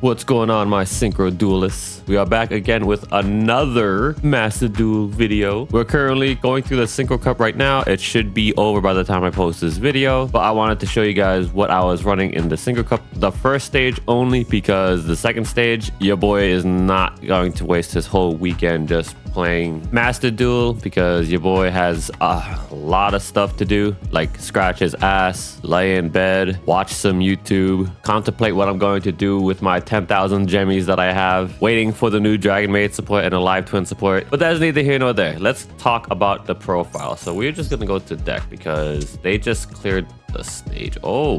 What's going on, my Synchro duelists? We are back again with another Master Duel video. We're currently going through the Synchro Cup right now. It should be over by the time I post this video, but I wanted to show you guys what I was running in the Synchro Cup. The first stage only, because the second stage, your boy is not going to waste his whole weekend just playing Master Duel, because your boy has a lot of stuff to do, like scratch his ass, lay in bed, watch some YouTube, contemplate what I'm going to do with my 10,000 gemmies that I have, waiting for the new Dragon Maid support and a live twin support. But that's neither here nor there. Let's talk about the profile. So we're just gonna go to deck because they just cleared the stage. Oh,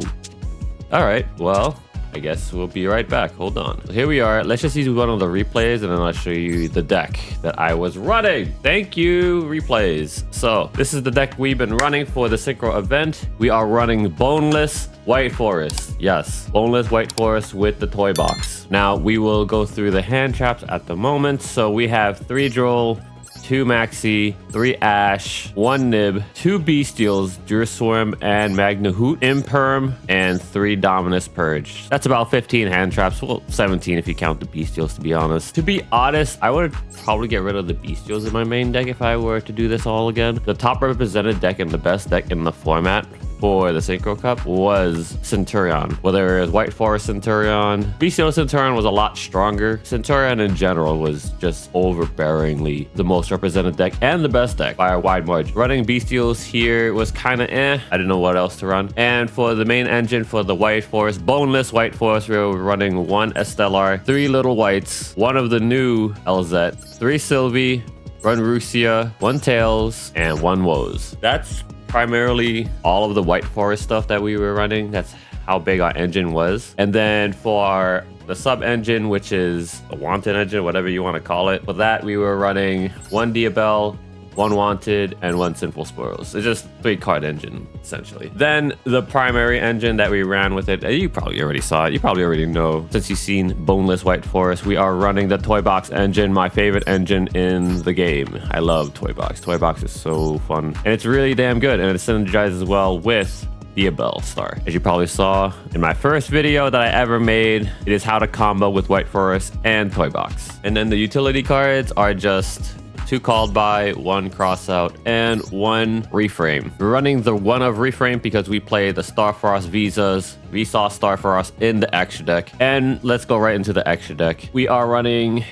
all right, well, I guess we'll be right back. Hold on. So here we are. Let's just use one of the replays and then I'll show you the deck that I was running. Thank you, replays. So this is the deck we've been running for the Synchro event. We are running Boneless White Forest. Yes, Boneless White Forest with the toy box. Now we will go through the hand traps at the moment. So we have 3 Duel, 2 Maxi, 3 Ash, 1 Nib, 2 Bestials, Dursworm and Magnahoot, Imperm, and 3 Dominus Purge. That's about 15 hand traps. Well, 17 if you count the Bestials, to be honest. To be honest, I would probably get rid of the Bestials in my main deck if I were to do this all again. The top represented deck and the best deck in the format for the Synchro Cup was Centurion. Whether it was White Forest Centurion, Bestial Centurion was a lot stronger. Centurion in general was just overbearingly the most represented deck and the best deck by a wide margin. Running Bestials here was kind of I didn't know what else to run. And for the main engine for the White Forest, Boneless White Forest, we were running 1 Estelar, 3 Little Whites, 1 of the new LZ, 3 Sylvie, 1 Rusia, 1 Tails, and 1 Woes. That's primarily all of the White Forest stuff that we were running. That's how big our engine was. And then for the sub engine, which is the wanted engine, whatever you want to call it, for that we were running 1 Diabelle, 1 Wanted, and 1 Sinful Spoils. It's just 3 card engine, essentially. Then the primary engine that we ran with it, you probably already saw it. You probably already know, since you've seen Boneless White Forest, we are running the Toy Box engine, my favorite engine in the game. I love Toy Box. Toy Box is so fun. And it's really damn good. And it synergizes well with Diabelle Star. As you probably saw in my first video that I ever made, it is how to combo with White Forest and Toy Box. And then the utility cards are just 2 called by, 1 cross out, and 1 reframe. We're running the 1 of reframe because we play the Starfrost Visas, Vsauce Starfrost in the extra deck. And let's go right into the extra deck. We are running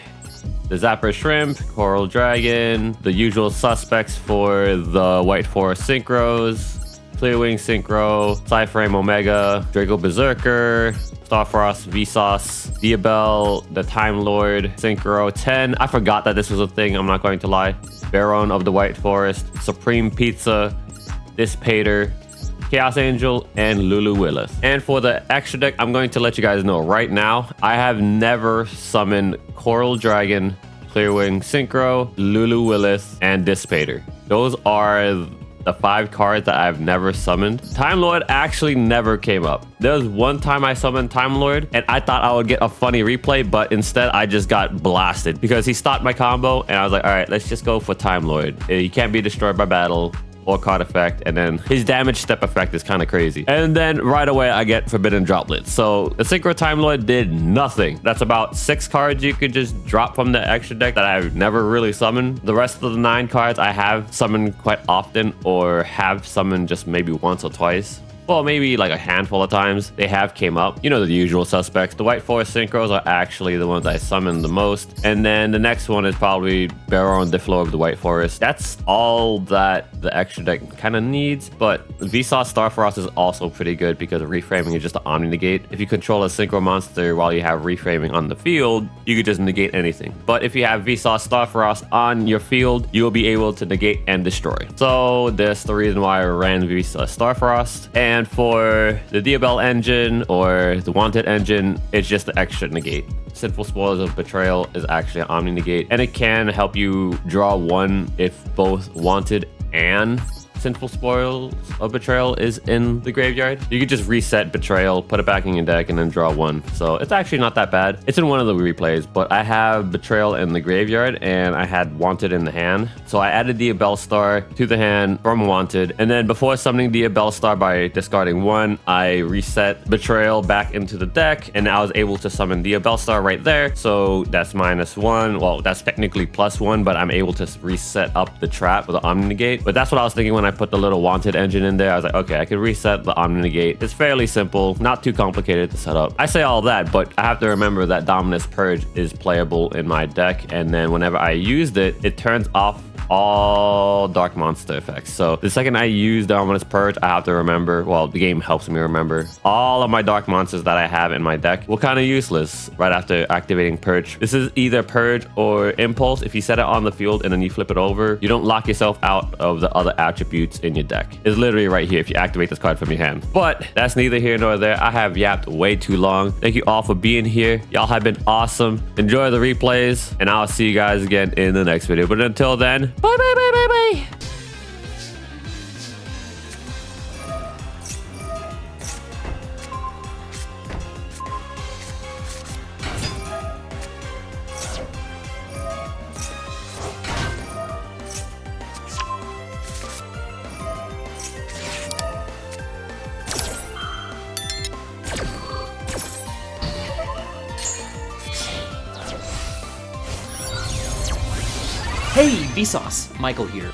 the Zapper Shrimp, Coral Dragon, the usual suspects for the White Forest Synchros, Clearwing Synchro, Cyframe Omega, Draco Berserker, Starfrost, Vsauce, Diabelle, the Time Lord, Synchro 10. I forgot that this was a thing, I'm not going to lie. Baron of the White Forest, Supreme Pizza, Dissipator, Chaos Angel, and Lulu Willis. And for the extra deck, I'm going to let you guys know right now, I have never summoned Coral Dragon, Clearwing Synchro, Lulu Willis, and Dissipator. Those are the 5 cards that I've never summoned. Time Lord actually never came up. There was one time I summoned Time Lord and I thought I would get a funny replay, but instead I just got blasted because he stopped my combo and I was like, all right, let's just go for Time Lord. He can't be destroyed by battle or card effect, and then his damage step effect is kind of crazy. And then right away I get Forbidden Droplet. So the Synchro Time Lord did nothing. That's about 6 cards you could just drop from the extra deck that I've never really summoned. The rest of the 9 cards I have summoned quite often, or have summoned just maybe once or twice. Well, maybe like a handful of times they have came up. You know, the usual suspects. The White Forest Synchros are actually the ones I summon the most. And then the next one is probably Baron Deflo of the White Forest. That's all that the extra deck kind of needs. But Vsauce Starfrost is also pretty good because reframing is just an Omni Negate. If you control a Synchro monster while you have reframing on the field, you could just negate anything. But if you have Vsauce Starfrost on your field, you will be able to negate and destroy. So that's the reason why I ran Vsauce Starfrost. And for the Diabelle engine or the Wanted engine, it's just the extra negate. Sinful Spoils of Betrayal is actually an Omni Negate, and it can help you draw 1 if both Wanted and Sinful Spoils of Betrayal is in the graveyard. You could just reset Betrayal, put it back in your deck, and then draw one. So it's actually not that bad. It's in one of the replays, but I have Betrayal in the graveyard and I had Wanted in the hand. So I added the Star to the hand from Wanted. And then before summoning the Star by discarding one, I reset Betrayal back into the deck and I was able to summon the Star right there. So that's -1. Well, that's technically +1, but I'm able to reset up the trap with the Omni Negate. But that's what I was thinking when I put the little Wanted engine in there. I was like, okay, I could reset the Omni Negate. It's fairly simple, not too complicated to set up. I say all that, but I have to remember that Dominus Purge is playable in my deck. And then whenever I used it, it turns off all dark monster effects. So the second I use Dominus Purge, I have to remember, well, the game helps me remember, all of my dark monsters that I have in my deck were kind of useless right after activating Purge. This is either Purge or Impulse. If you set it on the field and then you flip it over, you don't lock yourself out of the other attributes in your deck. It's literally right here if you activate this card from your hand. But that's neither here nor there. I have yapped way too long. Thank you all for being here. Y'all have been awesome. Enjoy the replays, and I'll see you guys again in the next video. But until then, bye, bye, bye, bye, bye. Hey, Vsauce! Michael here.